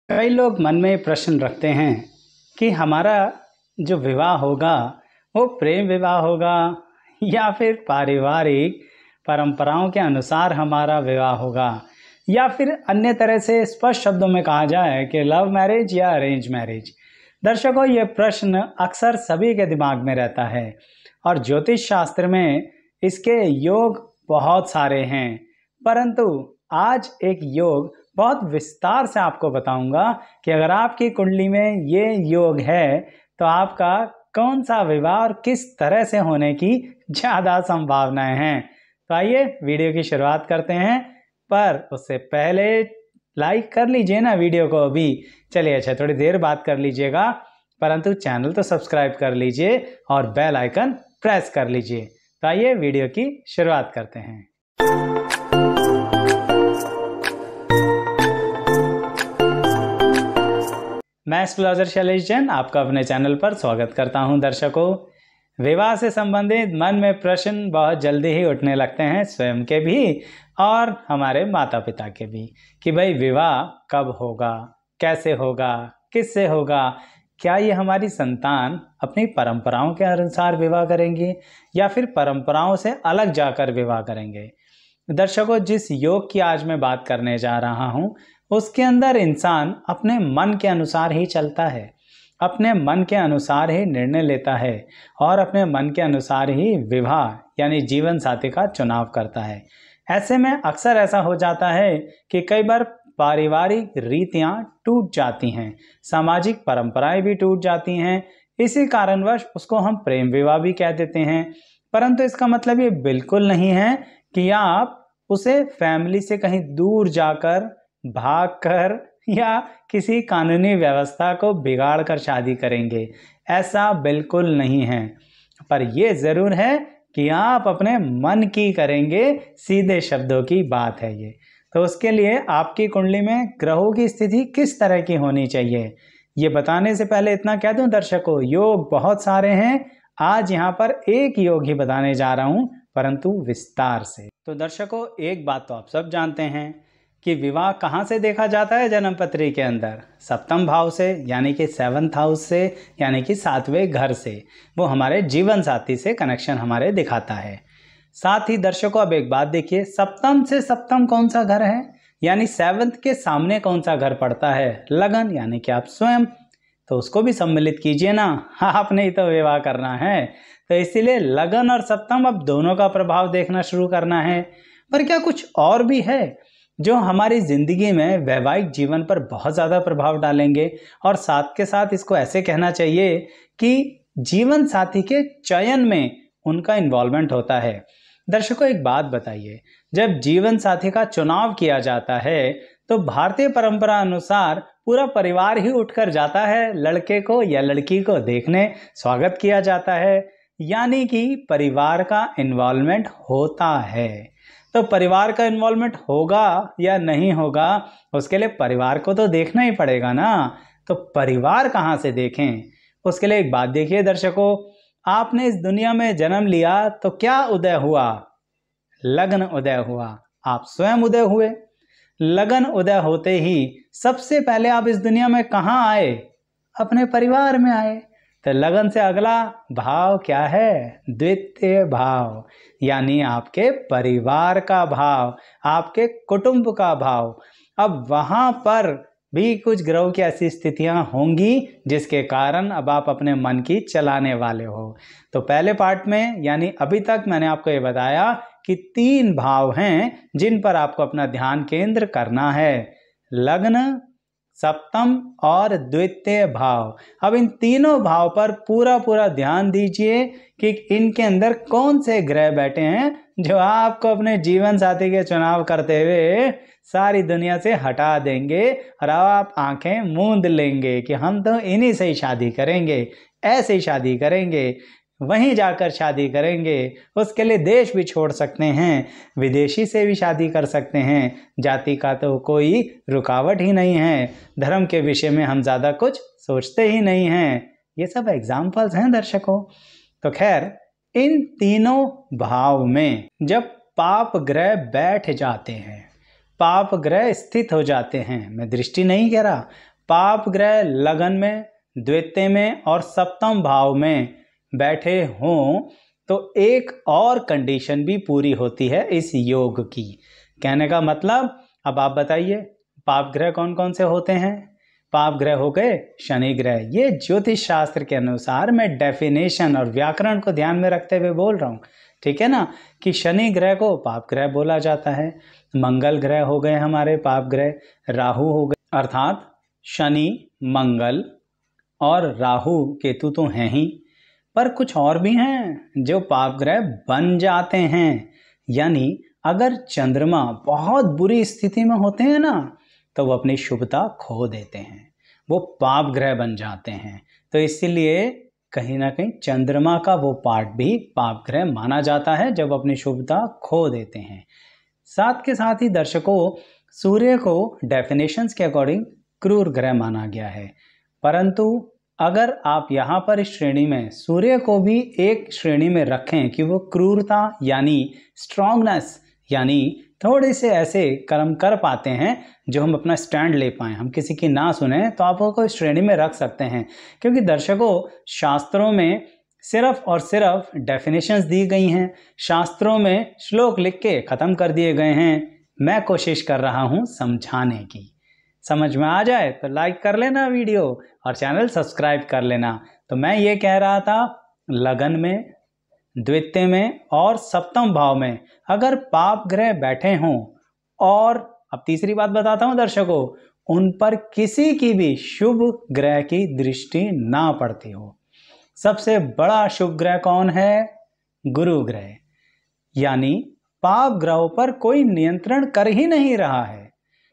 कई लोग मन में प्रश्न रखते हैं कि हमारा जो विवाह होगा वो प्रेम विवाह होगा या फिर पारिवारिक परंपराओं के अनुसार हमारा विवाह होगा, या फिर अन्य तरह से स्पष्ट शब्दों में कहा जाए कि लव मैरिज या अरेंज मैरिज। दर्शकों, ये प्रश्न अक्सर सभी के दिमाग में रहता है और ज्योतिष शास्त्र में इसके योग बहुत सारे हैं, परंतु आज एक योग बहुत विस्तार से आपको बताऊंगा कि अगर आपकी कुंडली में ये योग है तो आपका कौन सा विवाह और किस तरह से होने की ज़्यादा संभावनाएं हैं। तो आइए वीडियो की शुरुआत करते हैं, पर उससे पहले लाइक कर लीजिए ना वीडियो को अभी। चलिए अच्छा, थोड़ी देर बात कर लीजिएगा, परंतु चैनल तो सब्सक्राइब कर लीजिए और बेल आइकन प्रेस कर लीजिए। तो आइए वीडियो की शुरुआत करते हैं। मैं एस्ट्रोलॉजर शैलेश जैन आपका अपने चैनल पर स्वागत करता हूं। दर्शकों, विवाह से संबंधित मन में प्रश्न बहुत जल्दी ही उठने लगते हैं, स्वयं के भी और हमारे माता पिता के भी, कि भाई विवाह कब होगा, कैसे होगा, किससे होगा, क्या ये हमारी संतान अपनी परंपराओं के अनुसार विवाह करेंगे या फिर परंपराओं से अलग जाकर विवाह करेंगे। दर्शकों, जिस योग की आज मैं बात करने जा रहा हूँ उसके अंदर इंसान अपने मन के अनुसार ही चलता है, अपने मन के अनुसार ही निर्णय लेता है और अपने मन के अनुसार ही विवाह यानी जीवन साथी का चुनाव करता है। ऐसे में अक्सर ऐसा हो जाता है कि कई बार पारिवारिक रीतियां टूट जाती हैं, सामाजिक परंपराएं भी टूट जाती हैं। इसी कारणवश उसको हम प्रेम विवाह भी कह देते हैं, परंतु इसका मतलब ये बिल्कुल नहीं है कि आप उसे फैमिली से कहीं दूर जाकर, भागकर या किसी कानूनी व्यवस्था को बिगाड़कर शादी करेंगे। ऐसा बिल्कुल नहीं है, पर यह जरूर है कि आप अपने मन की करेंगे। सीधे शब्दों की बात है ये। तो उसके लिए आपकी कुंडली में ग्रहों की स्थिति किस तरह की होनी चाहिए, ये बताने से पहले इतना कह दूं दर्शकों, योग बहुत सारे हैं। आज यहाँ पर एक योग ही बताने जा रहा हूं, परंतु विस्तार से। तो दर्शकों, एक बात तो आप सब जानते हैं कि विवाह कहाँ से देखा जाता है जन्म पत्री के अंदर, सप्तम भाव से, यानी कि 7th हाउस से, यानी कि 7वें घर से। वो हमारे जीवन साथी से कनेक्शन हमारे दिखाता है। साथ ही दर्शकों, अब एक बात देखिए, सप्तम से सप्तम कौन सा घर है, यानी 7th के सामने कौन सा घर पड़ता है, लगन, यानी कि आप स्वयं, तो उसको भी सम्मिलित कीजिए ना, आपने ही तो विवाह करना है। तो इसीलिए लगन और सप्तम, अब दोनों का प्रभाव देखना शुरू करना है। पर क्या कुछ और भी है जो हमारी जिंदगी में वैवाहिक जीवन पर बहुत ज़्यादा प्रभाव डालेंगे, और साथ के साथ इसको ऐसे कहना चाहिए कि जीवन साथी के चयन में उनका इन्वॉल्वमेंट होता है। दर्शकों, एक बात बताइए, जब जीवन साथी का चुनाव किया जाता है तो भारतीय परंपरा अनुसार पूरा परिवार ही उठकर जाता है लड़के को या लड़की को देखने, स्वागत किया जाता है, यानी कि परिवार का इन्वॉल्वमेंट होता है। तो परिवार का इन्वॉल्वमेंट होगा या नहीं होगा, उसके लिए परिवार को तो देखना ही पड़ेगा ना। तो परिवार कहाँ से देखें, उसके लिए एक बात देखिए दर्शकों, आपने इस दुनिया में जन्म लिया तो क्या उदय हुआ, लग्न उदय हुआ, आप स्वयं उदय हुए। लगन उदय होते ही सबसे पहले आप इस दुनिया में कहाँ आए, अपने परिवार में आए। तो लगन से अगला भाव क्या है, द्वितीय भाव, यानी आपके परिवार का भाव, आपके कुटुंब का भाव। अब वहां पर भी कुछ ग्रहों की ऐसी स्थितियां होंगी जिसके कारण अब आप अपने मन की चलाने वाले हो। तो पहले पार्ट में, यानी अभी तक मैंने आपको ये बताया कि 3 भाव हैं जिन पर आपको अपना ध्यान केंद्र करना है, लग्न, सप्तम और द्वितीय भाव। अब इन तीनों भाव पर पूरा ध्यान दीजिए कि इनके अंदर कौन से ग्रह बैठे हैं जो आपको अपने जीवन साथी के चुनाव करते हुए सारी दुनिया से हटा देंगे और आप आंखें मूंद लेंगे कि हम तो इन्हीं से ही शादी करेंगे, ऐसे ही शादी करेंगे, वहीं जाकर शादी करेंगे। उसके लिए देश भी छोड़ सकते हैं, विदेशी से भी शादी कर सकते हैं, जाति का तो कोई रुकावट ही नहीं है, धर्म के विषय में हम ज़्यादा कुछ सोचते ही नहीं हैं। ये सब एग्जाम्पल्स हैं दर्शकों। तो खैर, इन तीनों भाव में जब पाप ग्रह बैठ जाते हैं, पाप ग्रह स्थित हो जाते हैं, मैं दृष्टि नहीं कह रहा, पाप ग्रह लगन में, द्वितीय में और सप्तम भाव में बैठे हों तो एक और कंडीशन भी पूरी होती है इस योग की। कहने का मतलब, अब आप बताइए पाप ग्रह कौन कौन से होते हैं। पाप ग्रह हो गए शनि ग्रह। ये ज्योतिष शास्त्र के अनुसार मैं डेफिनेशन और व्याकरण को ध्यान में रखते हुए बोल रहा हूँ, ठीक है ना, कि शनि ग्रह को पाप ग्रह बोला जाता है। मंगल ग्रह हो गए हमारे पाप ग्रह, राहु हो गए, अर्थात शनि, मंगल और राहु केतु तो हैं ही, पर कुछ और भी हैं जो पाप ग्रह बन जाते हैं। यानी अगर चंद्रमा बहुत बुरी स्थिति में होते हैं ना, तो वो अपनी शुभता खो देते हैं, वो पाप ग्रह बन जाते हैं। तो इसीलिए कहीं ना कहीं चंद्रमा का वो पार्ट भी पाप ग्रह माना जाता है जब अपनी शुभता खो देते हैं। साथ के साथ ही दर्शकों, सूर्य को डेफिनेशंस के अकॉर्डिंग क्रूर ग्रह माना गया है, परंतु अगर आप यहाँ पर इस श्रेणी में सूर्य को भी एक श्रेणी में रखें कि वो क्रूरता यानी स्ट्रांगनेस, यानी थोड़े से ऐसे कर्म कर पाते हैं जो हम अपना स्टैंड ले पाएँ, हम किसी की ना सुने, तो आप उसको इस श्रेणी में रख सकते हैं। क्योंकि दर्शकों, शास्त्रों में सिर्फ और सिर्फ डेफिनेशंस दी गई हैं, शास्त्रों में श्लोक लिख के ख़त्म कर दिए गए हैं। मैं कोशिश कर रहा हूँ समझाने की। समझ में आ जाए तो लाइक कर लेना वीडियो और चैनल सब्सक्राइब कर लेना। तो मैं ये कह रहा था, लगन में, द्वितीय में और सप्तम भाव में अगर पाप ग्रह बैठे हों, और अब तीसरी बात बताता हूं दर्शकों, उन पर किसी की भी शुभ ग्रह की दृष्टि ना पड़ती हो। सबसे बड़ा शुभ ग्रह कौन है? गुरु ग्रह। यानी पाप ग्रहों पर कोई नियंत्रण कर ही नहीं रहा है।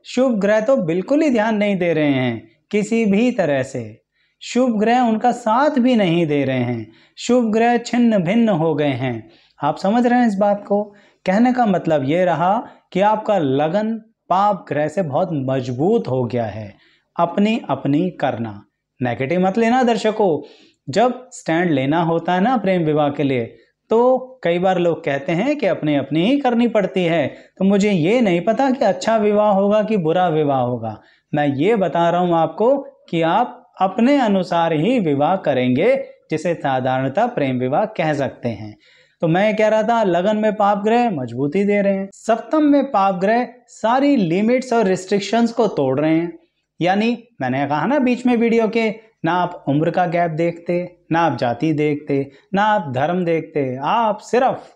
शुभ ग्रह तो बिल्कुल ही ध्यान नहीं दे रहे हैं किसी भी तरह से, शुभ ग्रह उनका साथ भी नहीं दे रहे हैं, शुभ ग्रह छिन्न भिन्न हो गए हैं। आप समझ रहे हैं इस बात को? कहने का मतलब ये रहा कि आपका लगन पाप ग्रह से बहुत मजबूत हो गया है। अपनी अपनी करना, नेगेटिव मत लेना दर्शकों। जब स्टैंड लेना होता है ना प्रेम विवाह के लिए, तो कई बार लोग कहते हैं कि अपनी अपनी ही करनी पड़ती है। तो मुझे ये नहीं पता कि अच्छा विवाह होगा कि बुरा विवाह होगा। मैं ये बता रहा हूँ आपको कि आप अपने अनुसार ही विवाह करेंगे, जिसे साधारणतः प्रेम विवाह कह सकते हैं। तो मैं कह रहा था, लगन में पाप ग्रह मजबूती दे रहे हैं, सप्तम में पाप ग्रह सारी लिमिट्स और रिस्ट्रिक्शंस को तोड़ रहे हैं। यानी मैंने कहा ना बीच में वीडियो के, ना आप उम्र का गैप देखते, ना आप जाति देखते, ना आप धर्म देखते, आप सिर्फ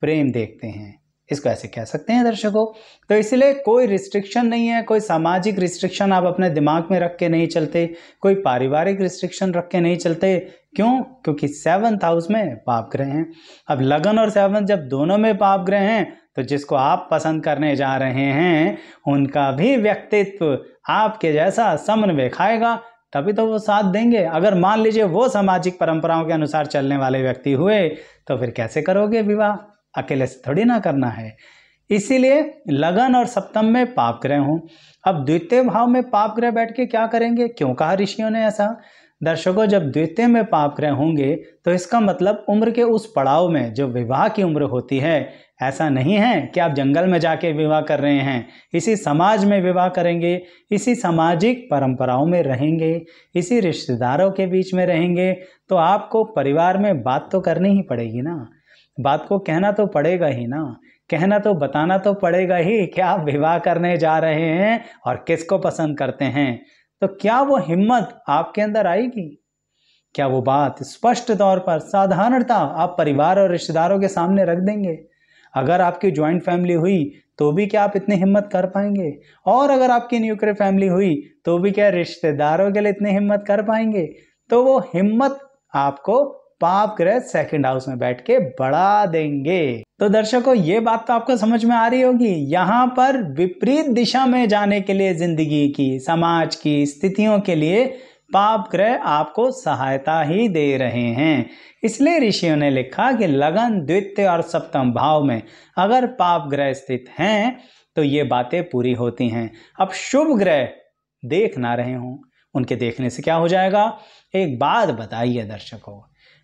प्रेम देखते हैं। इसको ऐसे कह सकते हैं दर्शकों। तो इसलिए कोई रिस्ट्रिक्शन नहीं है, कोई सामाजिक रिस्ट्रिक्शन आप अपने दिमाग में रख के नहीं चलते, कोई पारिवारिक रिस्ट्रिक्शन रख के नहीं चलते। क्यों? क्योंकि 7th हाउस में पाप ग्रह हैं। अब लगन और 7 जब दोनों में पाप ग्रह हैं, तो जिसको आप पसंद करने जा रहे हैं उनका भी व्यक्तित्व आपके जैसा समन्वय खाएगा, तभी तो वो साथ देंगे। अगर मान लीजिए वो सामाजिक परंपराओं के अनुसार चलने वाले व्यक्ति हुए, तो फिर कैसे करोगे विवाह? अकेले से थोड़ी ना करना है। इसीलिए लगन और सप्तम में पाप ग्रह हों। अब द्वितीय भाव में पाप ग्रह बैठ के क्या करेंगे? क्यों कहा ऋषियों ने ऐसा? दर्शकों, जब द्वितीय में पाप ग्रह होंगे तो इसका मतलब उम्र के उस पड़ाव में जो विवाह की उम्र होती है, ऐसा नहीं है कि आप जंगल में जाके विवाह कर रहे हैं। इसी समाज में विवाह करेंगे, इसी सामाजिक परंपराओं में रहेंगे, इसी रिश्तेदारों के बीच में रहेंगे। तो आपको परिवार में बात तो करनी ही पड़ेगी ना, बात को कहना तो पड़ेगा ही ना, कहना तो बताना तो पड़ेगा ही कि आप विवाह करने जा रहे हैं और किसको पसंद करते हैं। तो क्या वो हिम्मत आपके अंदर आएगी? क्या वो बात स्पष्ट तौर पर साधारणता आप परिवार और रिश्तेदारों के सामने रख देंगे? अगर आपकी ज्वाइंट फैमिली हुई तो भी क्या आप इतनी हिम्मत कर पाएंगे? और अगर आपकी न्यूक्लियर फैमिली हुई तो भी क्या रिश्तेदारों के लिए इतनी हिम्मत कर पाएंगे? तो वो हिम्मत आपको पाप ग्रह 2nd हाउस में बैठ के बढ़ा देंगे। तो दर्शकों, ये बात तो आपको समझ में आ रही होगी। यहाँ पर विपरीत दिशा में जाने के लिए, जिंदगी की, समाज की स्थितियों के लिए पाप ग्रह आपको सहायता ही दे रहे हैं। इसलिए ऋषियों ने लिखा कि लगन, द्वितीय और सप्तम भाव में अगर पाप ग्रह स्थित हैं तो ये बातें पूरी होती हैं। अब शुभ ग्रह देख ना रहे हों, उनके देखने से क्या हो जाएगा? एक बात बताइए दर्शकों,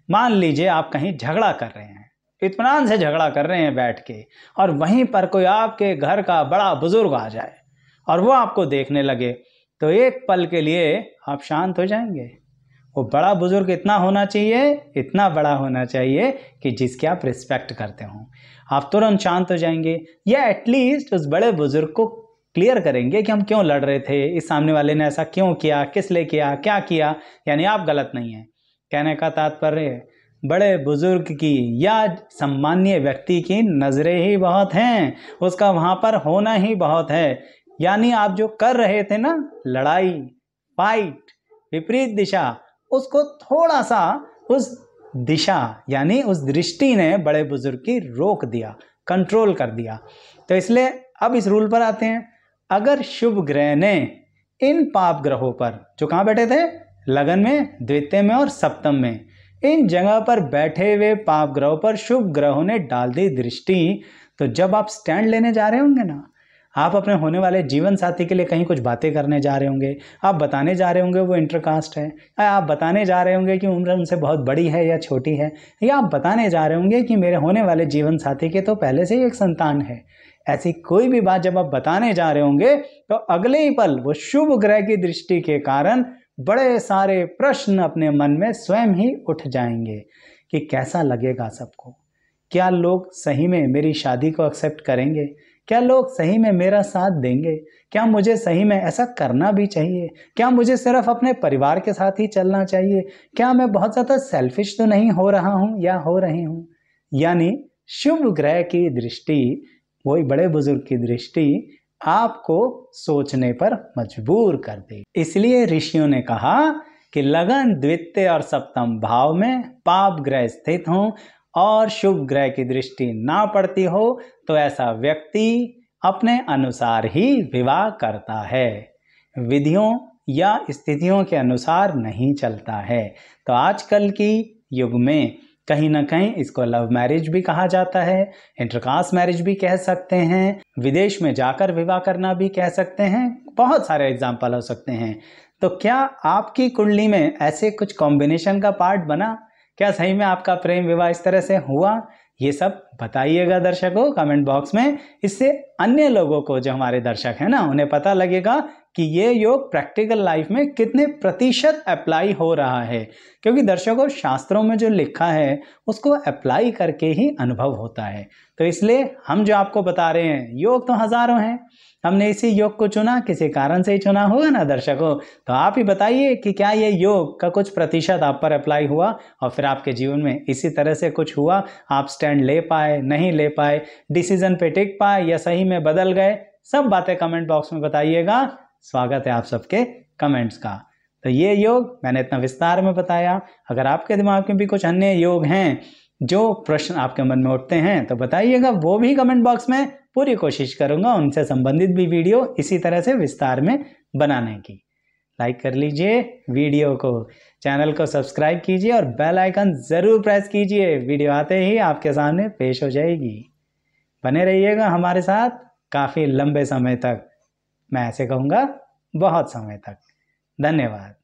मान लीजिए आप कहीं झगड़ा कर रहे हैं, इत्मीनान से झगड़ा कर रहे हैं बैठ के, और वहीं पर कोई आपके घर का बड़ा बुजुर्ग आ जाए और वो आपको देखने लगे, तो एक पल के लिए आप शांत हो जाएंगे। वो बड़ा बुजुर्ग इतना होना चाहिए, इतना बड़ा होना चाहिए कि जिसकी आप रिस्पेक्ट करते हो। आप तुरंत शांत हो जाएंगे, या एटलीस्ट उस बड़े बुजुर्ग को क्लियर करेंगे कि हम क्यों लड़ रहे थे, इस सामने वाले ने ऐसा क्यों किया, किस लिए किया, क्या किया, यानी आप गलत नहीं हैं। कहने का तात्पर्य बड़े बुजुर्ग की या सम्मानीय व्यक्ति की नज़रें ही बहुत हैं, उसका वहाँ पर होना ही बहुत है। यानी आप जो कर रहे थे ना, लड़ाई, फाइट, विपरीत दिशा, उसको थोड़ा सा उस दिशा यानी उस दृष्टि ने बड़े बुजुर्ग की रोक दिया, कंट्रोल कर दिया। तो इसलिए अब इस रूल पर आते हैं। अगर शुभ ग्रह ने इन पाप ग्रहों पर, जो कहाँ बैठे थे, लगन में, द्वितीय में और सप्तम में, इन जगह पर बैठे हुए पाप ग्रहों पर शुभ ग्रहों ने डाल दी दृष्टि, तो जब आप स्टैंड लेने जा रहे होंगे ना, आप अपने होने वाले जीवन साथी के लिए कहीं कुछ बातें करने जा रहे होंगे, आप बताने जा रहे होंगे वो इंटरकास्ट है, या आप बताने जा रहे होंगे कि उम्र उनसे बहुत बड़ी है या छोटी है, या आप बताने जा रहे होंगे कि मेरे होने वाले जीवन साथी के तो पहले से ही एक संतान है। ऐसी कोई भी बात जब आप बताने जा रहे होंगे तो अगले ही पल वो शुभ ग्रह की दृष्टि के कारण बड़े सारे प्रश्न अपने मन में स्वयं ही उठ जाएंगे कि कैसा लगेगा सबको, क्या लोग सही में मेरी शादी को एक्सेप्ट करेंगे, क्या लोग सही में मेरा साथ देंगे, क्या मुझे सही में ऐसा करना भी चाहिए, क्या मुझे सिर्फ अपने परिवार के साथ ही चलना चाहिए, क्या मैं बहुत ज़्यादा सेल्फिश तो नहीं हो रहा हूँ या हो रही हूँ। यानी शुभ ग्रह की दृष्टि, वही बड़े बुजुर्ग की दृष्टि आपको सोचने पर मजबूर कर दे। इसलिए ऋषियों ने कहा कि लगन, द्वितीय और सप्तम भाव में पाप ग्रह स्थित हों और शुभ ग्रह की दृष्टि ना पड़ती हो तो ऐसा व्यक्ति अपने अनुसार ही विवाह करता है, विधियों या स्थितियों के अनुसार नहीं चलता है। तो आजकल की युग में कहीं ना कहीं इसको लव मैरिज भी कहा जाता है, इंटरकास्ट मैरिज भी कह सकते हैं, विदेश में जाकर विवाह करना भी कह सकते हैं, बहुत सारे एग्जाम्पल हो सकते हैं। तो क्या आपकी कुंडली में ऐसे कुछ कॉम्बिनेशन का पार्ट बना? क्या सही में आपका प्रेम विवाह इस तरह से हुआ? ये सब बताइएगा दर्शकों कमेंट बॉक्स में। इससे अन्य लोगों को, जो हमारे दर्शक हैं ना, उन्हें पता लगेगा कि ये योग प्रैक्टिकल लाइफ में कितने प्रतिशत अप्लाई हो रहा है। क्योंकि दर्शकों, शास्त्रों में जो लिखा है उसको अप्लाई करके ही अनुभव होता है। तो इसलिए हम जो आपको बता रहे हैं, योग तो हजारों हैं, हमने इसी योग को चुना, किसी कारण से ही चुना होगा ना दर्शकों। तो आप ही बताइए कि क्या ये योग का कुछ प्रतिशत आप पर अप्लाई हुआ और फिर आपके जीवन में इसी तरह से कुछ हुआ, आप स्टैंड ले पाए, नहीं ले पाए, डिसीजन पे टिक पाए या सही में बदल गए। सब बातें कमेंट बॉक्स में बताइएगा। स्वागत है आप सबके कमेंट्स का। तो ये योग मैंने इतना विस्तार में बताया। अगर आपके दिमाग में भी कुछ अन्य योग हैं, जो प्रश्न आपके मन में उठते हैं, तो बताइएगा, वो भी कमेंट बॉक्स में पूरी कोशिश करूंगा उनसे संबंधित भी वीडियो इसी तरह से विस्तार में बनाने की। लाइक कर लीजिए वीडियो को, चैनल को सब्सक्राइब कीजिए और बेल आइकन ज़रूर प्रेस कीजिए। वीडियो आते ही आपके सामने पेश हो जाएगी। बने रहिएगा हमारे साथ काफ़ी लंबे समय तक, मैं ऐसे कहूँगा बहुत समय तक। धन्यवाद।